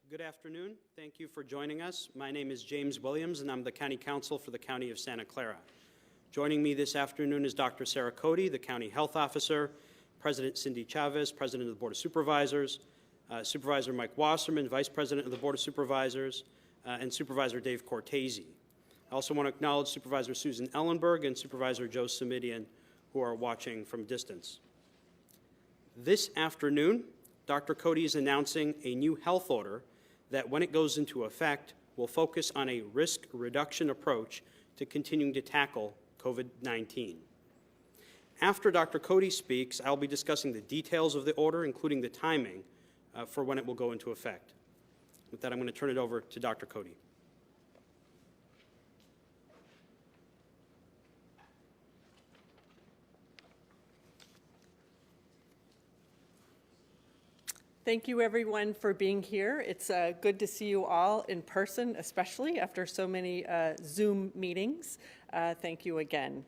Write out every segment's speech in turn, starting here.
Good afternoon. Thank you for joining us. My name is James Williams, and I'm the County Counsel for the County of Santa Clara. Joining me this afternoon is Dr. Sarah Cody, the County Health Officer, President Cindy Chavez, President of the Board of Supervisors, Supervisor Mike Wasserman, Vice President of the Board of Supervisors, and Supervisor Dave Cortese. I also want to acknowledge Supervisor Susan Ellenberg and Supervisor Joe Simidian, who are watching from a distance. This afternoon, Dr. Cody is announcing a new health order that, when it goes into effect, will focus on a risk reduction approach to continuing to tackle COVID-19. After Dr. Cody speaks, I'll be discussing the details of the order, including the timing for when it will go into effect. With that, I'm going to turn it over to Dr. Cody. Thank you, everyone, for being here. It's good to see you all in person, especially after so many Zoom meetings. Thank you again.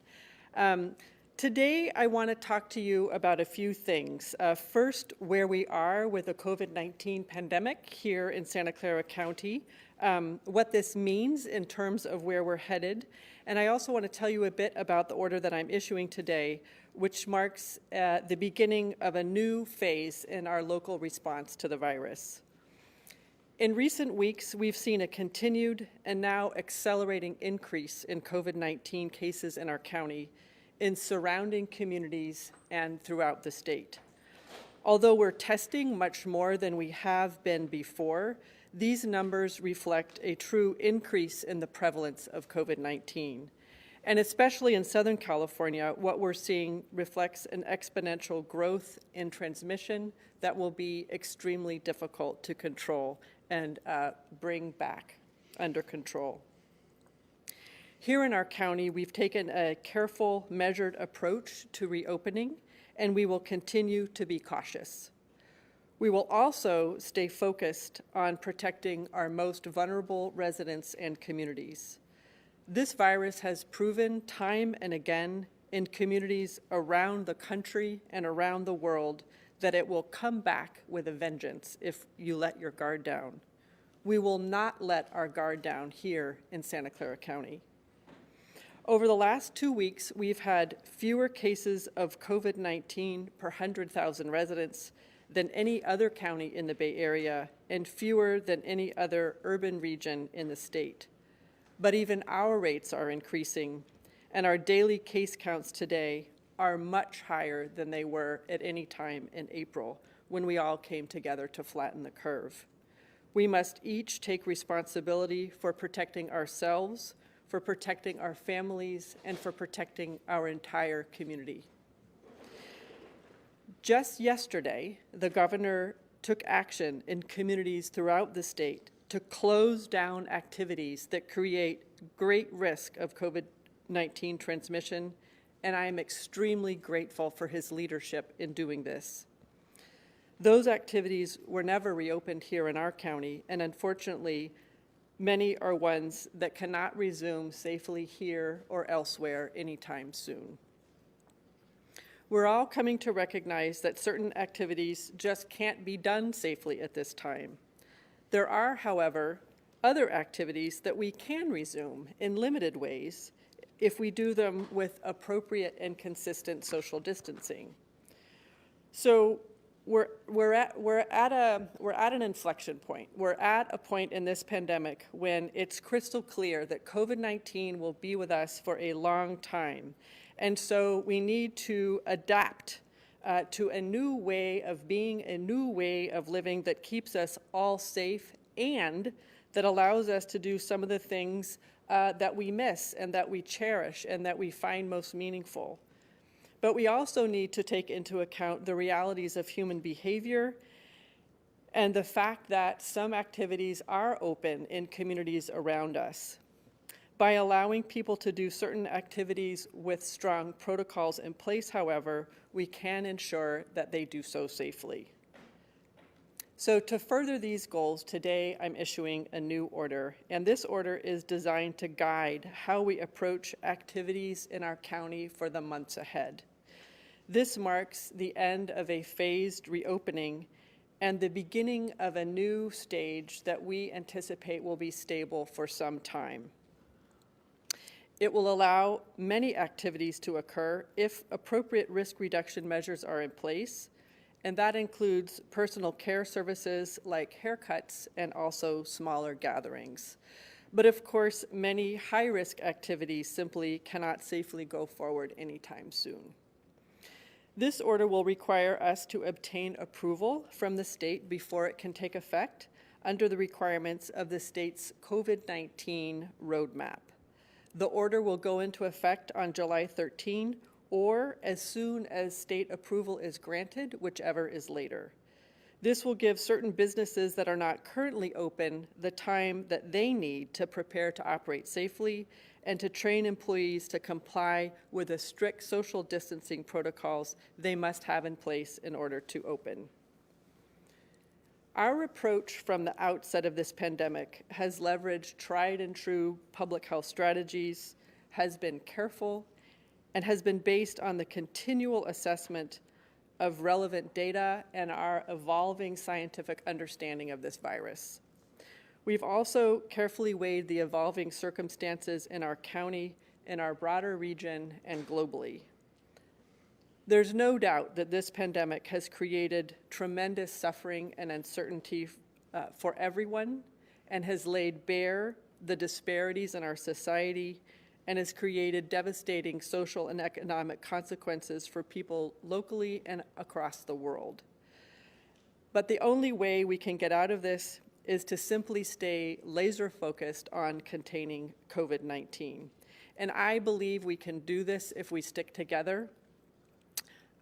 Today, I want to talk to you about a few things. First, where we are with the COVID-19 pandemic here in Santa Clara County, what this means in terms of where we're headed. And I also want to tell you a bit about the order that I'm issuing today, which marks the beginning of a new phase in our local response to the virus. In recent weeks, we've seen a continued and now accelerating increase in COVID-19 cases in our county, in surrounding communities and throughout the state. Although we're testing much more than we have been before, these numbers reflect a true increase in the prevalence of COVID-19. And especially in Southern California, what we're seeing reflects an exponential growth in transmission that will be extremely difficult to control and bring back under control. Here in our county, we've taken a careful, measured approach to reopening, and we will continue to be cautious. We will also stay focused on protecting our most vulnerable residents and communities. This virus has proven time and again in communities around the country and around the world that it will come back with a vengeance if you let your guard down. We will not let our guard down here in Santa Clara County. Over the last 2 weeks, we've had fewer cases of COVID-19 per 100,000 residents than any other county in the Bay Area and fewer than any other urban region in the state. But even our rates are increasing, and our daily case counts today are much higher than they were at any time in April, when we all came together to flatten the curve. We must each take responsibility for protecting ourselves, for protecting our families, and for protecting our entire community. Just yesterday, the governor took action in communities throughout the state to close down activities that create great risk of COVID-19 transmission, and I am extremely grateful for his leadership in doing this. Those activities were never reopened here in our county, and unfortunately, many are ones that cannot resume safely here or elsewhere anytime soon. We're all coming to recognize that certain activities just can't be done safely at this time. There are, however, other activities that we can resume in limited ways if we do them with appropriate and consistent social distancing. So we're at an inflection point. We're at a point in this pandemic when it's crystal clear that COVID-19 will be with us for a long time. And so we need to adapt to a new way of being, a new way of living that keeps us all safe and that allows us to do some of the things that we miss and that we cherish and that we find most meaningful. But we also need to take into account the realities of human behavior and the fact that some activities are open in communities around us. By allowing people to do certain activities with strong protocols in place, however, we can ensure that they do so safely. So to further these goals, today I'm issuing a new order, and this order is designed to guide how we approach activities in our county for the months ahead. This marks the end of a phased reopening and the beginning of a new stage that we anticipate will be stable for some time. It will allow many activities to occur if appropriate risk reduction measures are in place, and that includes personal care services like haircuts and also smaller gatherings. But of course, many high-risk activities simply cannot safely go forward anytime soon. This order will require us to obtain approval from the state before it can take effect under the requirements of the state's COVID-19 roadmap. The order will go into effect on July 13 or as soon as state approval is granted, whichever is later. This will give certain businesses that are not currently open the time that they need to prepare to operate safely and to train employees to comply with the strict social distancing protocols they must have in place in order to open. Our approach from the outset of this pandemic has leveraged tried and true public health strategies, has been careful, and has been based on the continual assessment of relevant data and our evolving scientific understanding of this virus. We've also carefully weighed the evolving circumstances in our county, in our broader region, and globally. There's no doubt that this pandemic has created tremendous suffering and uncertainty for everyone and has laid bare the disparities in our society and has created devastating social and economic consequences for people locally and across the world. But the only way we can get out of this is to simply stay laser focused on containing COVID-19. And I believe we can do this if we stick together.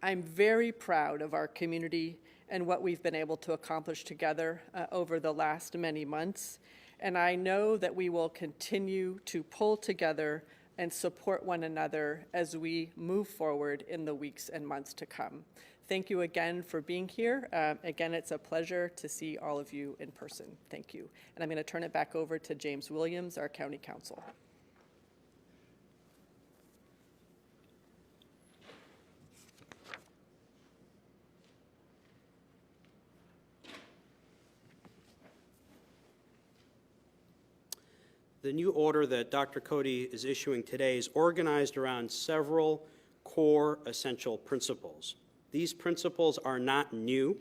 I'm very proud of our community and what we've been able to accomplish together over the last many months. And I know that we will continue to pull together and support one another as we move forward in the weeks and months to come. Thank you again for being here. Again, it's a pleasure to see all of you in person. Thank you. And I'm going to turn it back over to James Williams, our County Counsel. The new order that Dr. Cody is issuing today is organized around several core essential principles. These principles are not new,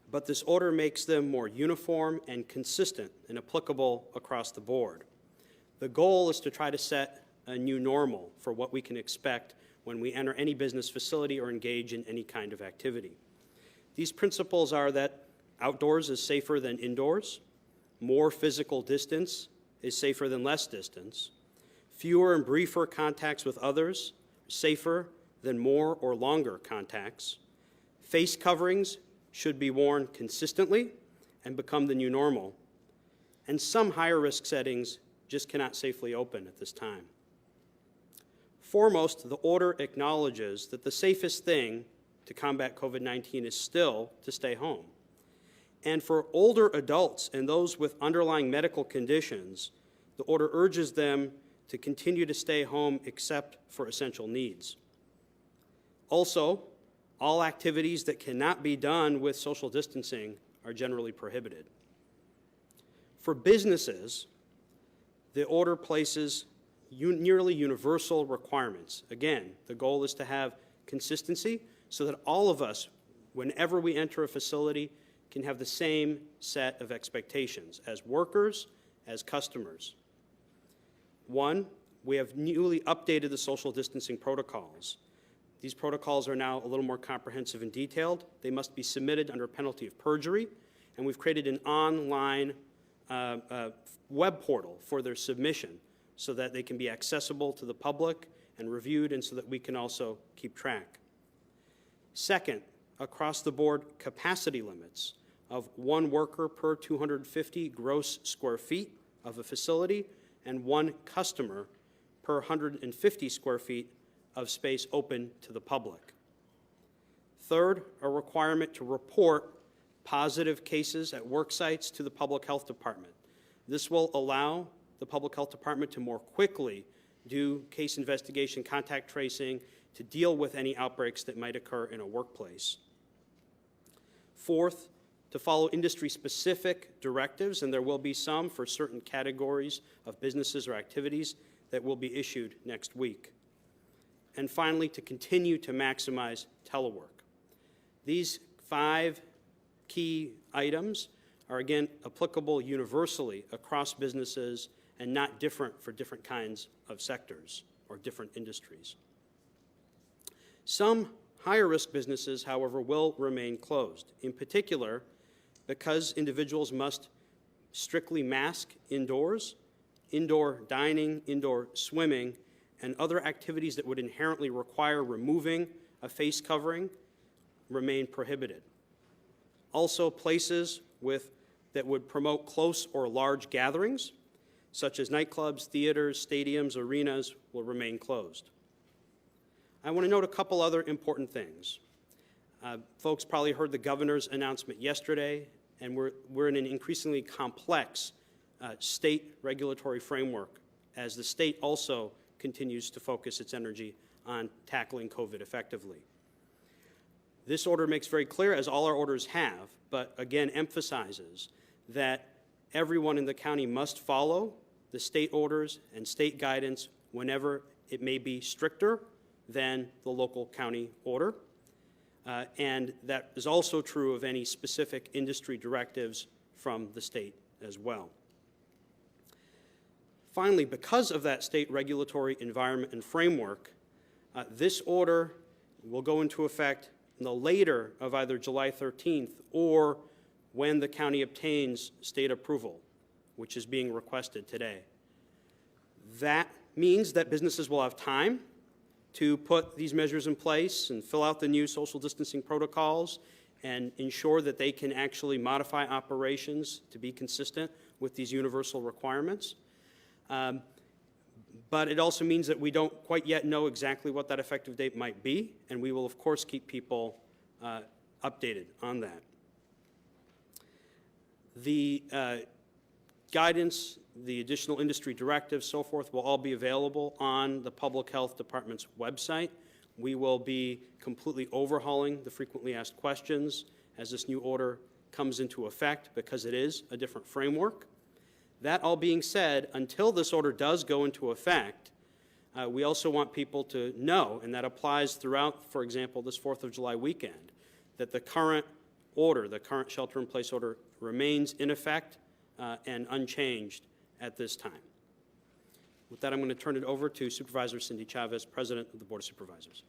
but this order makes them more uniform and consistent and applicable across the board. The goal is to try to set a new normal for what we can expect when we enter any business facility or engage in any kind of activity. These principles are that outdoors is safer than indoors, more physical distance is safer than less distance, fewer and briefer contacts with others, safer than more or longer contacts, face coverings should be worn consistently and become the new normal, and some higher risk settings just cannot safely open at this time. Foremost, the order acknowledges that the safest thing to combat COVID-19 is still to stay home. And for older adults and those with underlying medical conditions, the order urges them to continue to stay home except for essential needs. Also, all activities that cannot be done with social distancing are generally prohibited. For businesses, the order places nearly universal requirements. Again, the goal is to have consistency so that all of us, whenever we enter a facility, can have the same set of expectations as workers, as customers. One, we have newly updated the social distancing protocols. These protocols are now a little more comprehensive and detailed. They must be submitted under penalty of perjury, and we've created an online web portal for their submission so that they can be accessible to the public and reviewed, and so that we can also keep track. Second, across the board capacity limits of 1 worker per 250 gross square feet of a facility and 1 customer per 150 square feet of space open to the public. Third, a requirement to report positive cases at work sites to the Public Health Department. This will allow the Public Health Department to more quickly do case investigation, contact tracing, to deal with any outbreaks that might occur in a workplace. Fourth, to follow industry-specific directives, and there will be some for certain categories of businesses or activities that will be issued next week. And finally, to continue to maximize telework. These 5 key items are, again, applicable universally across businesses and not different for different kinds of sectors or different industries. Some higher-risk businesses, however, will remain closed. In particular, because individuals must strictly mask indoors, indoor dining, indoor swimming, and other activities that would inherently require removing a face covering remain prohibited. Also, places that would promote close or large gatherings, such as nightclubs, theaters, stadiums, arenas, will remain closed. I want to note a couple other important things. Folks probably heard the governor's announcement yesterday, and we're in an increasingly complex state regulatory framework as the state also continues to focus its energy on tackling COVID effectively. This order makes very clear, as all our orders have, but again emphasizes that everyone in the county must follow the state orders and state guidance whenever it may be stricter than the local county order. And that is also true of any specific industry directives from the state as well. Finally, because of that state regulatory environment and framework, this order will go into effect no later of either July 13th or when the county obtains state approval, which is being requested today. That means that businesses will have time to put these measures in place and fill out the new social distancing protocols and ensure that they can actually modify operations to be consistent with these universal requirements. But it also means that we don't quite yet know exactly what that effective date might be, and we will, of course, keep people updated on that. The guidance, the additional industry directives, so forth, will all be available on the Public Health Department's website. We will be completely overhauling the frequently asked questions as this new order comes into effect because it is a different framework. That all being said, until this order does go into effect, we also want people to know, and that applies throughout, for example, this 4th of July weekend, that the current order, the current shelter-in-place order, remains in effect and unchanged at this time. With that, I'm going to turn it over to Supervisor Cindy Chavez, President of the Board of Supervisors.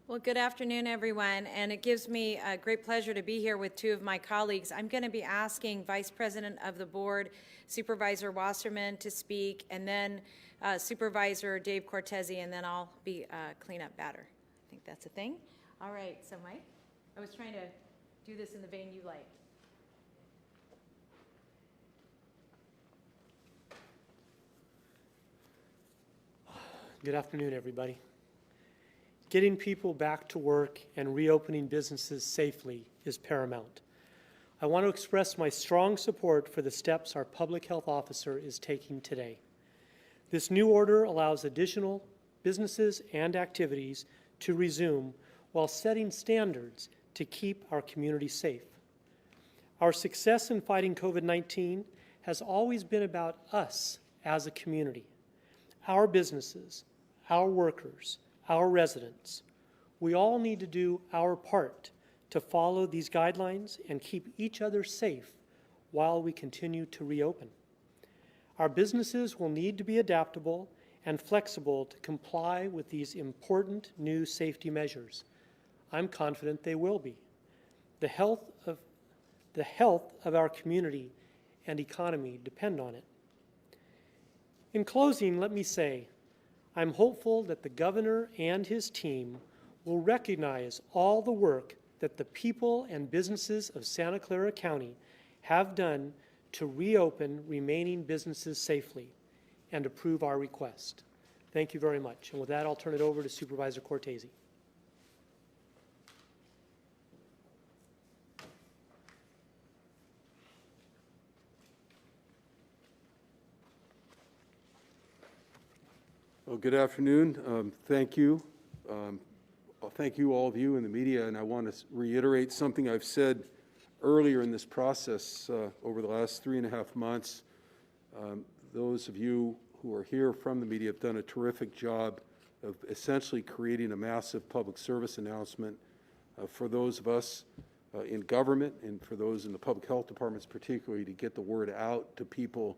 Well, good afternoon, everyone, and it gives me a great pleasure to be here with 2 of my colleagues. I'm going to be asking Vice President of the Board, Supervisor Wasserman, to speak, and then Supervisor Dave Cortese, and then I'll be cleanup batter. I think that's a thing. All right, so Mike, I was trying to do this in the vein you like. Good afternoon, everybody. Getting people back to work and reopening businesses safely is paramount. I want to express my strong support for the steps our public health officer is taking today. This new order allows additional businesses and activities to resume while setting standards to keep our community safe. Our success in fighting COVID-19 has always been about us as a community, our businesses, our workers, our residents. We all need to do our part to follow these guidelines and keep each other safe while we continue to reopen. Our businesses will need to be adaptable and flexible to comply with these important new safety measures. I'm confident they will be. The health of our community and economy depend on it. In closing, let me say, I'm hopeful that the governor and his team will recognize all the work that the people and businesses of Santa Clara County have done to reopen remaining businesses safely. and approve our request. Thank you very much. And with that, I'll turn it over to Supervisor Cortese. Well, good afternoon. Thank you. Thank you, all of you in the media, and I want to reiterate something I've said earlier in this process over the last 3.5 months. Those of you who are here from the media have done a terrific job of essentially creating a massive public service announcement for those of us in government and for those in the public health departments particularly to get the word out to people.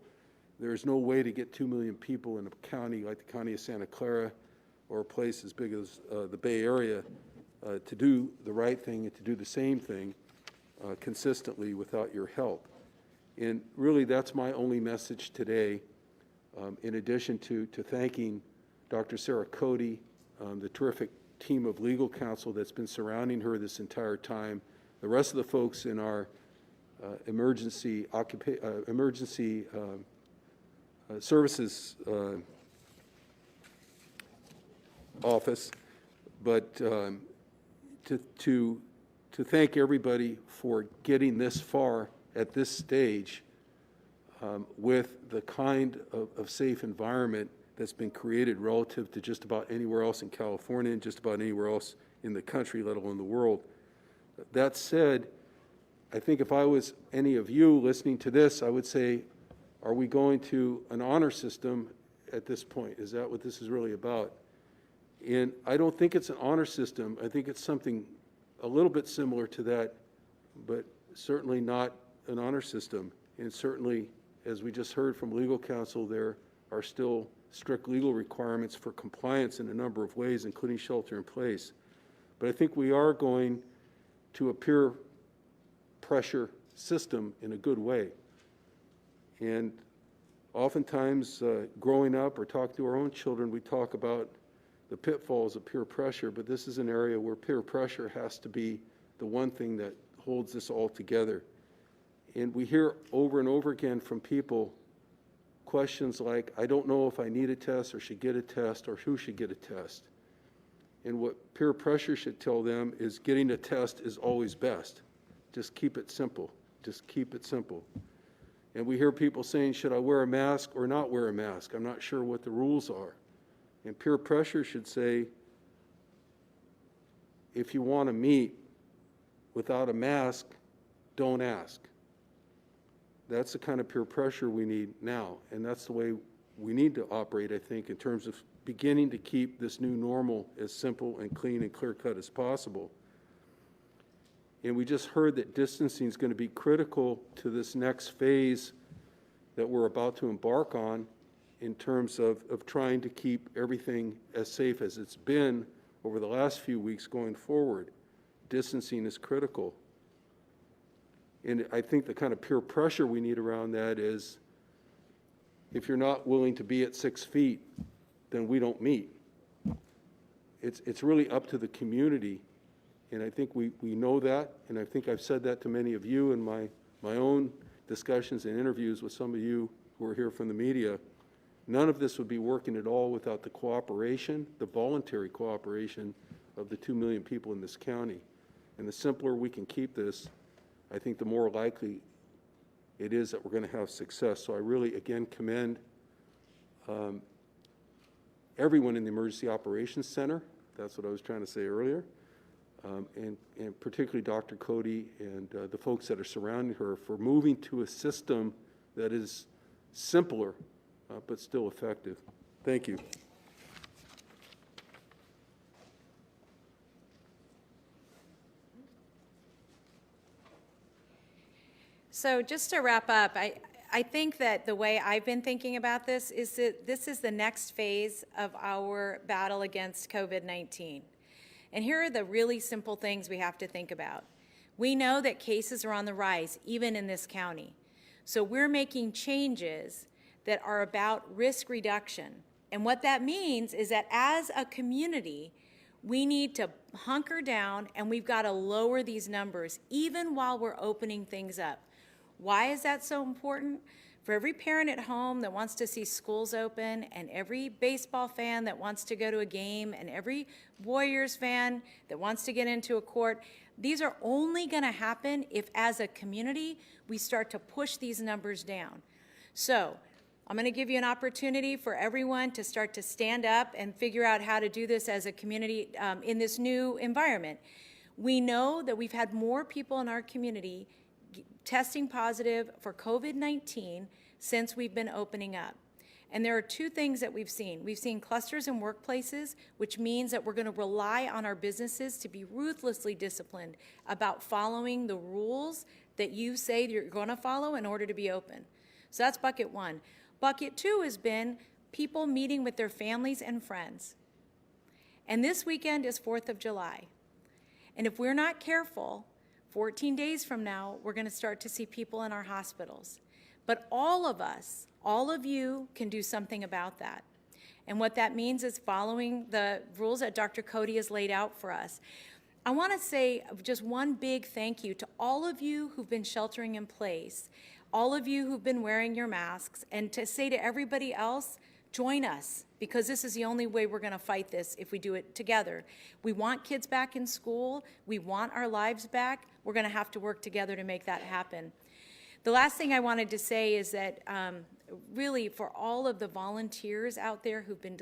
There's no way to get 2 million people in a county like the County of Santa Clara or a place as big as the Bay Area to do the right thing and to do the same thing consistently without your help. And really, that's my only message today, in addition to thanking Dr. Sarah Cody, the terrific team of legal counsel that's been surrounding her this entire time, the rest of the folks in our emergency services office, but to thank everybody for getting this far at this stage with the kind of safe environment that's been created relative to just about anywhere else in California and just about anywhere else in the country, let alone the world. That said, I think if I was any of you listening to this, I would say, are we going to an honor system at this point? Is that what this is really about? And I don't think it's an honor system. I think it's something a little bit similar to that, but certainly not an honor system. And certainly, as we just heard from legal counsel, there are still strict legal requirements for compliance in a number of ways, including shelter in place. But I think we are going to a peer pressure system in a good way. And oftentimes, growing up or talking to our own children, we talk about the pitfalls of peer pressure, but this is an area where peer pressure has to be the one thing that holds this all together. And we hear over and over again from people questions like, I don't know if I need a test or should get a test or who should get a test. And what peer pressure should tell them is getting a test is always best. Just keep it simple. Just keep it simple. And we hear people saying, should I wear a mask or not wear a mask? I'm not sure what the rules are. And peer pressure should say, if you want to meet without a mask, don't ask. That's the kind of peer pressure we need now. And that's the way we need to operate, I think, in terms of beginning to keep this new normal as simple and clean and clear-cut as possible. And we just heard that distancing is going to be critical to this next phase that we're about to embark on in terms of trying to keep everything as safe as it's been over the last few weeks going forward. Distancing is critical. And I think the kind of peer pressure we need around that is, if you're not willing to be at 6 feet, then we don't meet. It's really up to the community. And I think we know that, and I think I've said that to many of you in my own discussions and interviews with some of you who are here from the media. None of this would be working at all without the cooperation, the voluntary cooperation of the 2 million people in this county. And the simpler we can keep this, I think the more likely it is that we're going to have success. So I really, again, commend everyone in the Emergency Operations Center. That's what I was trying to say earlier. And particularly Dr. Cody and the folks that are surrounding her for moving to a system that is simpler but still effective. Thank you. So just to wrap up, I think that the way I've been thinking about this is that this is the next phase of our battle against COVID-19. And here are the really simple things we have to think about. We know that cases are on the rise, even in this county. So we're making changes that are about risk reduction. And what that means is that as a community, we need to hunker down and we've got to lower these numbers, even while we're opening things up. Why is that so important? For every parent at home that wants to see schools open, and every baseball fan that wants to go to a game, and every Warriors fan that wants to get into a court, these are only going to happen if, as a community, we start to push these numbers down. So I'm going to give you an opportunity for everyone to start to stand up and figure out how to do this as a community in this new environment. We know that we've had more people in our community testing positive for COVID-19 since we've been opening up. And there are two things that we've seen. We've seen clusters in workplaces, which means that we're going to rely on our businesses to be ruthlessly disciplined about following the rules that you say you're going to follow in order to be open. So that's bucket one. Bucket two has been people meeting with their families and friends. And this weekend is 4th of July. And if we're not careful, 14 days from now, we're going to start to see people in our hospitals. But all of us, all of you, can do something about that. And what that means is following the rules that Dr. Cody has laid out for us. I want to say just one big thank you to all of you who've been sheltering in place, all of you who've been wearing your masks, and to say to everybody else, join us, because this is the only way we're going to fight this if we do it together. We want kids back in school. We want our lives back. We're going to have to work together to make that happen. The last thing I wanted to say is that really for all of the volunteers out there who've been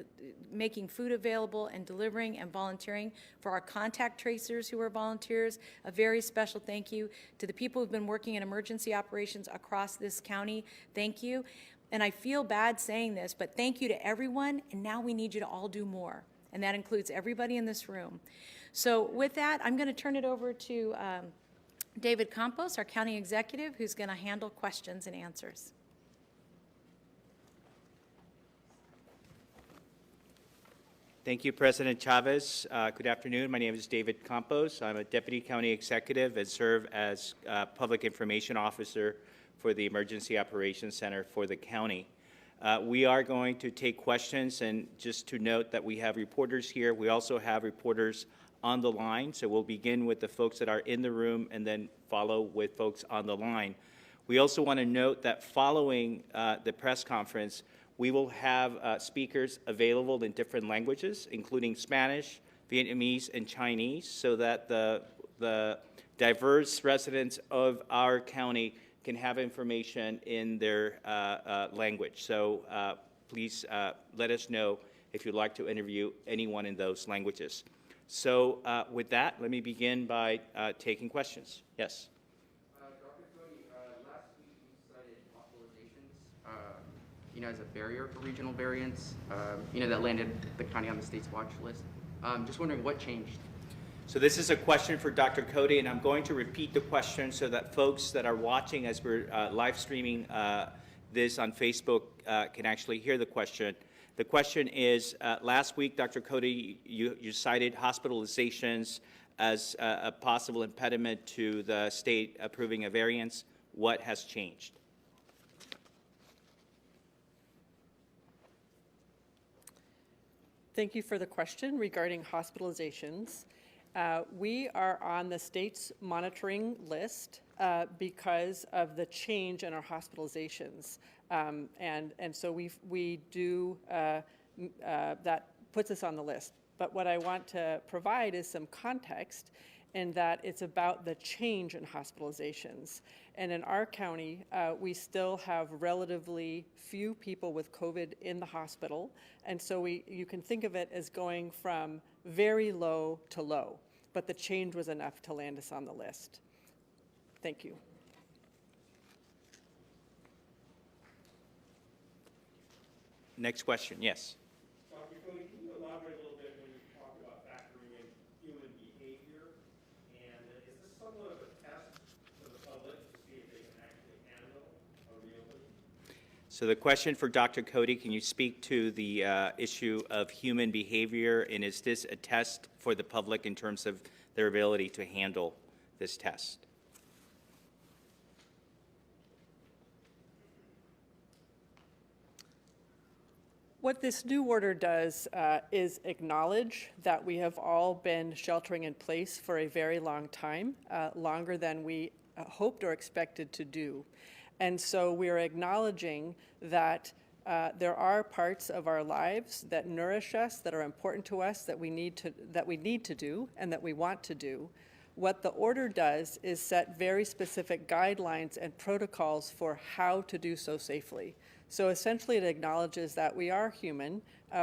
making food available and delivering and volunteering, for our contact tracers who are volunteers, a very special thank you. To the people who've been working in emergency operations across this county, thank you. And I feel bad saying this, but thank you to everyone, and now we need you to all do more. And that includes everybody in this room. So with that, I'm going to turn it over to David Campos, our county executive, who's going to handle questions and answers. Thank you, President Chavez. Good afternoon. My name is David Campos. I'm a deputy county executive and serve as public information officer for the Emergency Operations Center for the county. We are going to take questions, and just to note that we have reporters here. We also have reporters on the line, so we'll begin with the folks that are in the room and then follow with folks on the line. We also want to note that following the press conference, we will have speakers available in different languages, including Spanish, Vietnamese, and Chinese, so that the diverse residents of our county can have information in their language. So please let us know if you'd like to interview anyone in those languages. So with that, let me begin by taking questions. Yes? Dr. Cody, last week you cited hospitalizations, as a barrier for regional variants, that landed the county on the state's watch list. Just wondering what changed. So this is a question for Dr. Cody, and I'm going to repeat the question so that folks that are watching as we're live streaming this on Facebook can actually hear the question. The question is, last week, Dr. Cody, you cited hospitalizations as a possible impediment to the state approving a variance. What has changed? Thank you for the question regarding hospitalizations. We are on the state's monitoring list because of the change in our hospitalizations. And so we do, that puts us on the list. But what I want to provide is some context in that it's about the change in hospitalizations. And in our county, we still have relatively few people with COVID in the hospital. And so you can think of it as going from very low to low. But the change was enough to land us on the list. Thank you. Next question, yes. Dr. Cody, can you elaborate a little bit when you talk about factoring in human behavior? And is this somewhat of a test for the public to see if they can actually handle a reopening? So the question for Dr. Cody, can you speak to the issue of human behavior, and is this a test for the public in terms of their ability to handle this test? What this new order does is acknowledge that we have all been sheltering in place for a very long time, longer than we hoped or expected to do. And so we're acknowledging that there are parts of our lives that nourish us, that are important to us, that we need to do, and that we want to do. What the order does is set very specific guidelines and protocols for how to do so safely. So essentially it acknowledges that we are human,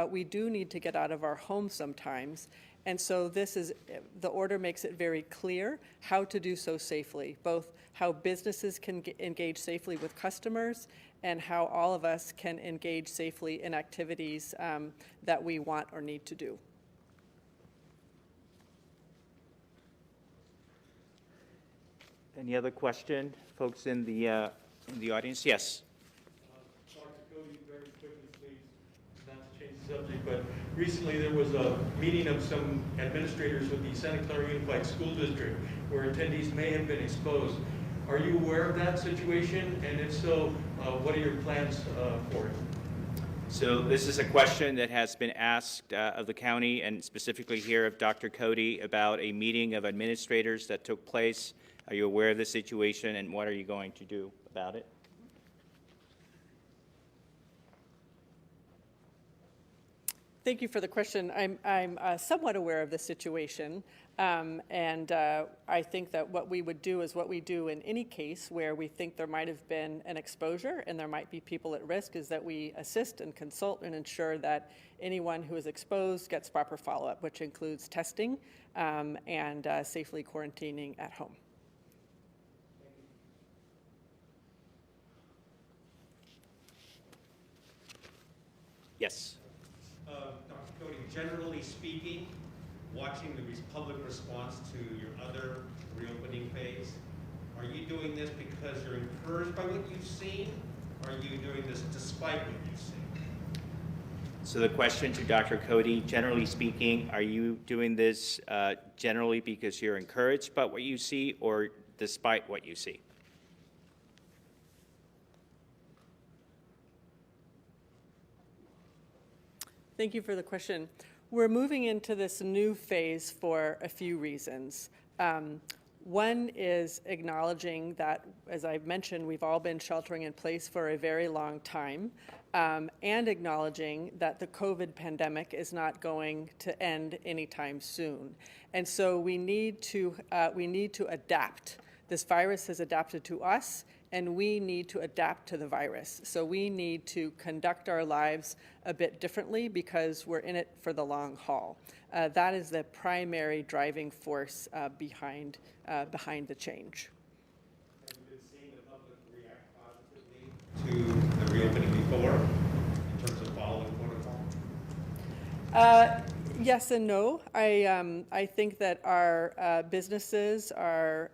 we do need to get out of our homes sometimes, and so the order makes it very clear how to do so safely, both how businesses can engage safely with customers and how all of us can engage safely in activities that we want or need to do. Any other question, folks in the audience? Yes. Dr. Cody, very quickly, please, not to change the subject, but recently there was a meeting of some administrators with the Santa Clara Unified School District where attendees may have been exposed. Are you aware of that situation? And if so, what are your plans for it? So this is a question that has been asked of the county and specifically here of Dr. Cody about a meeting of administrators that took place. Are you aware of the situation and what are you going to do about it? Thank you for the question. I'm somewhat aware of the situation, and I think that what we would do is what we do in any case where we think there might have been an exposure and there might be people at risk, is that we assist and consult and ensure that anyone who is exposed gets proper follow-up, which includes testing and safely quarantining at home. Yes. Dr. Cody, generally speaking, watching the public response to your other reopening phase, are you doing this because you're encouraged by what you've seen? Or are you doing this despite what you've seen? So the question to Dr. Cody, generally speaking, are you doing this generally because you're encouraged by what you see or despite what you see? Thank you for the question. We're moving into this new phase for a few reasons. One is acknowledging that, as I've mentioned, we've all been sheltering in place for a very long time, and acknowledging that the COVID pandemic is not going to end anytime soon. And so we need to adapt. This virus has adapted to us, and we need to adapt to the virus. So we need to conduct our lives a bit differently because we're in it for the long haul. That is the primary driving force behind the change. Have you been seeing the public react positively to the reopening before in terms of following protocol? Yes and no. I think that our businesses are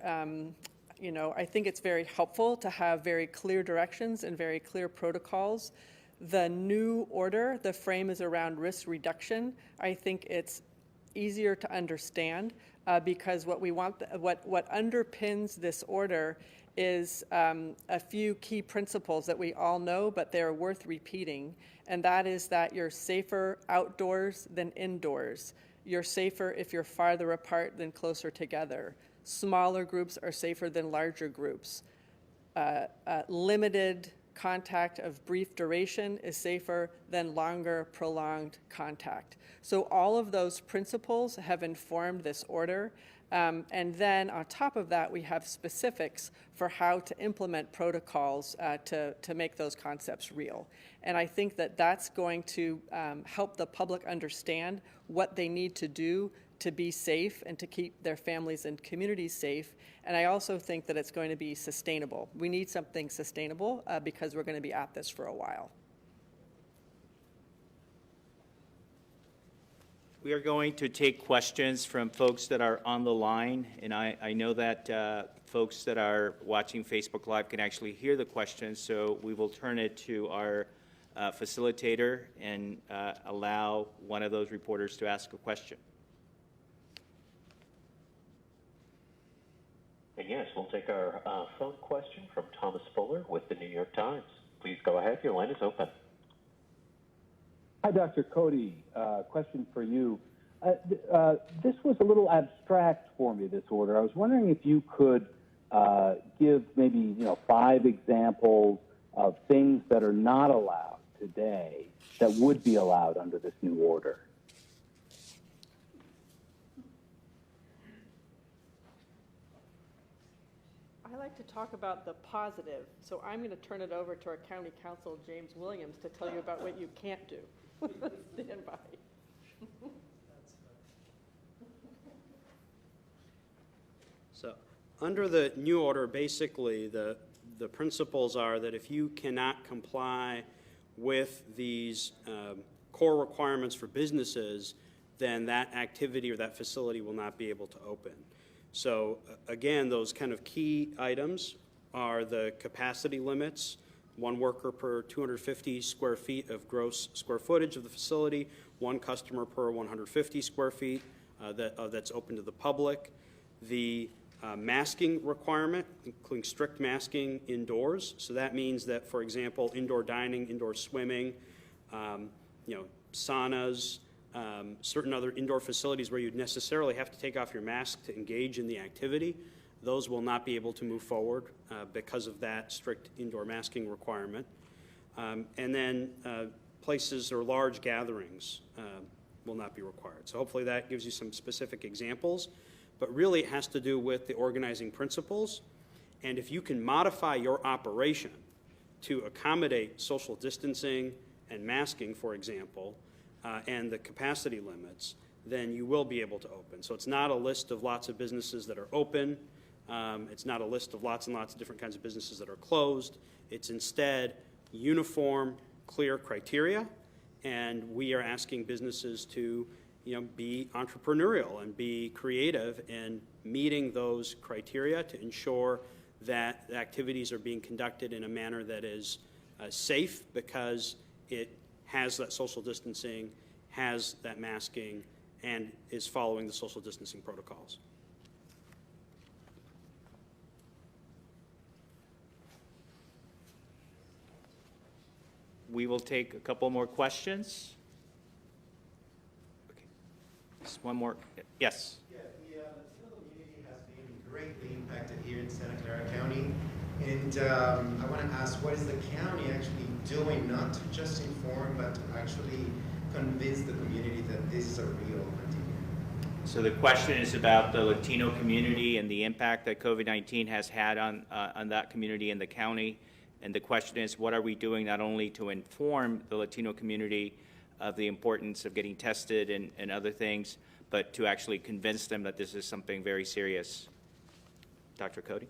I think it's very helpful to have very clear directions and very clear protocols. The new order, the frame is around risk reduction. I think it's easier to understand because what underpins this order is a few key principles that we all know, but they're worth repeating, and that is that you're safer outdoors than indoors. You're safer if you're farther apart than closer together. Smaller groups are safer than larger groups. Limited contact of brief duration is safer than longer, prolonged contact. So all of those principles have informed this order. And then on top of that, we have specifics for how to implement protocols to make those concepts real. And I think that that's going to help the public understand what they need to do to be safe and to keep their families and communities safe. And I also think that it's going to be sustainable. We need something sustainable because we're going to be at this for a while. We are going to take questions from folks that are on the line, and I know that folks that are watching Facebook Live can actually hear the questions, so we will turn it to our facilitator and allow one of those reporters to ask a question. And yes, we'll take our phone question from Thomas Fuller with the New York Times. Please go ahead. Your line is open. Hi, Dr. Cody. Question for you. This was a little abstract for me, this order. I was wondering if you could give maybe 5 examples of things that are not allowed today that would be allowed under this new order? I like to talk about the positive, so I'm going to turn it over to our County Council, James Williams, to tell you about what you can't do. Stand by. So, under the new order, basically, the principles are that if you cannot comply with these core requirements for businesses, then that activity or that facility will not be able to open. So, again, those kind of key items are the capacity limits, 1 worker per 250 square feet of gross square footage of the facility, 1 customer per 150 square feet that's open to the public. The masking requirement, including strict masking indoors. So that means that, for example, indoor dining, indoor swimming, saunas, certain other indoor facilities where you'd necessarily have to take off your mask to engage in the activity, those will not be able to move forward because of that strict indoor masking requirement. And then places or large gatherings will not be required. So hopefully that gives you some specific examples, but really it has to do with the organizing principles. And if you can modify your operation to accommodate social distancing and masking, for example, and the capacity limits, then you will be able to open. So it's not a list of lots of businesses that are open. It's not a list of lots and lots of different kinds of businesses that are closed. It's instead uniform, clear criteria, and we are asking businesses to be entrepreneurial and be creative in meeting those criteria to ensure that the activities are being conducted in a manner that is safe, because it has that social distancing, has that masking, and is following the social distancing protocols. We will take a couple more questions. Okay. Just one more. Yes. Yeah, the Latino community has been greatly impacted here in Santa Clara County. And I want to ask, what is the county actually doing, not to just inform, but to actually convince the community that this is a real pandemic? So the question is about the Latino community and the impact that COVID-19 has had on that community in the county. And the question is, what are we doing not only to inform the Latino community of the importance of getting tested and other things, but to actually convince them that this is something very serious? Dr. Cody?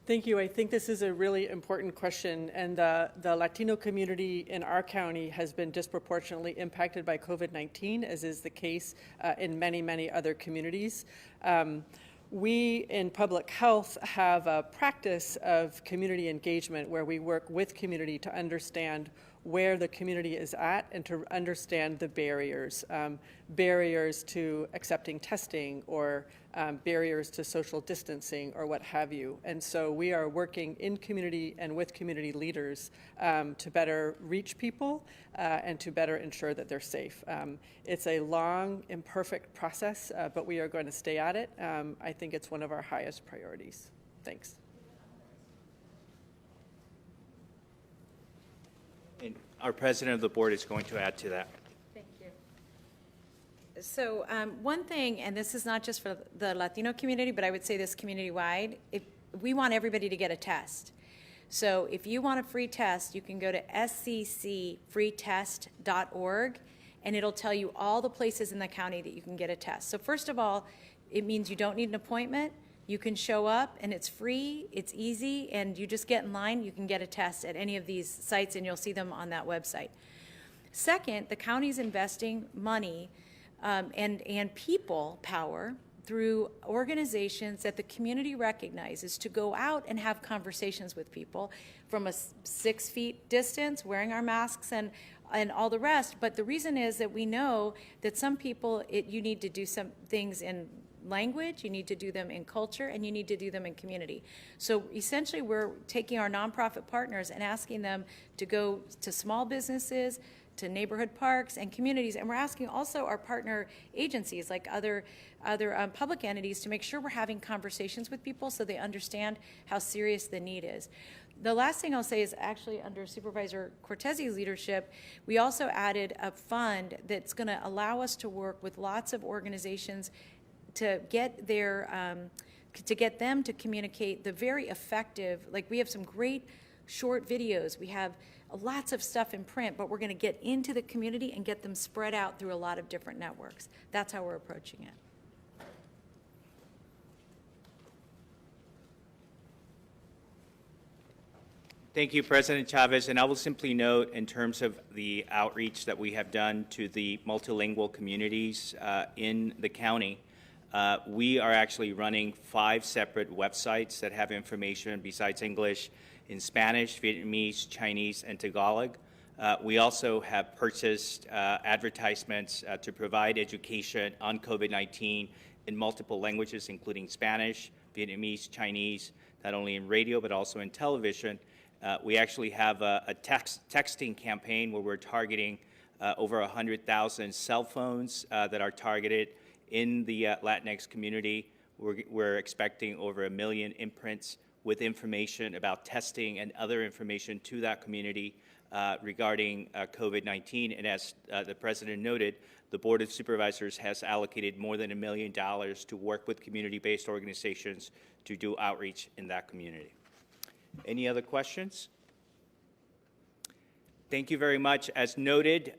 Thank you. I think this is a really important question, and the Latino community in our county has been disproportionately impacted by COVID-19, as is the case in many, many other communities. We in public health have a practice of community engagement where we work with community to understand where the community is at and to understand the barriers, barriers to accepting testing or barriers to social distancing or what have you. And so we are working in community and with community leaders to better reach people and to better ensure that they're safe. It's a long, imperfect process, but we are going to stay at it. I think it's one of our highest priorities. Thanks. And our president of the board is going to add to that. Thank you. So one thing, and this is not just for the Latino community, but I would say this community-wide, we want everybody to get a test. So if you want a free test, you can go to sccfreetest.org, and it'll tell you all the places in the county that you can get a test. So first of all, it means you don't need an appointment. You can show up, and it's free, it's easy, and you just get in line. You can get a test at any of these sites, and you'll see them on that website. Second, the county's investing money and people power through organizations that the community recognizes to go out and have conversations with people from a 6 feet distance, wearing our masks and all the rest. But the reason is that we know that some people, you need to do some things in language, you need to do them in culture, and you need to do them in community. So essentially we're taking our nonprofit partners and asking them to go to small businesses, to neighborhood parks and communities, and we're asking also our partner agencies like other public entities to make sure we're having conversations with people so they understand how serious the need is. The last thing I'll say is actually under Supervisor Cortese's leadership, we also added a fund that's going to allow us to work with lots of organizations to get them to communicate the very effective, like we have some great short videos, we have lots of stuff in print, but we're going to get into the community and get them spread out through a lot of different networks. That's how we're approaching it. Thank you, President Chavez. And I will simply note, in terms of the outreach that we have done to the multilingual communities in the county, we are actually running 5 separate websites that have information besides English in Spanish, Vietnamese, Chinese, and Tagalog. We also have purchased advertisements to provide education on COVID-19 in multiple languages, including Spanish, Vietnamese, Chinese, not only in radio but also in television. We actually have a texting campaign where we're targeting over 100,000 cell phones that are targeted in the Latinx community. We're expecting over 1 million imprints with information about testing and other information to that community regarding COVID-19. And as the President noted, the Board of Supervisors has allocated more than $1 million to work with community-based organizations to do outreach in that community. Any other questions? Thank you very much. As noted,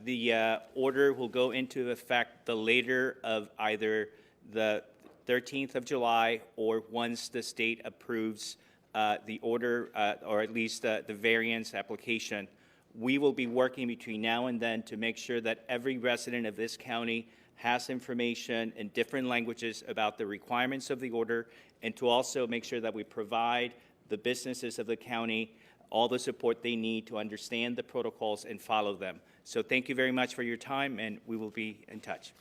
the order will go into effect the later of either the 13th of July or once the state approves the order, or at least the variance application. We will be working between now and then to make sure that every resident of this county has information in different languages about the requirements of the order, and to also make sure that we provide the businesses of the county all the support they need to understand the protocols and follow them. So thank you very much for your time, and we will be in touch.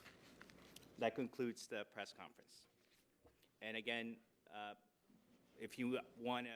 That concludes the press conference. And again, if you want to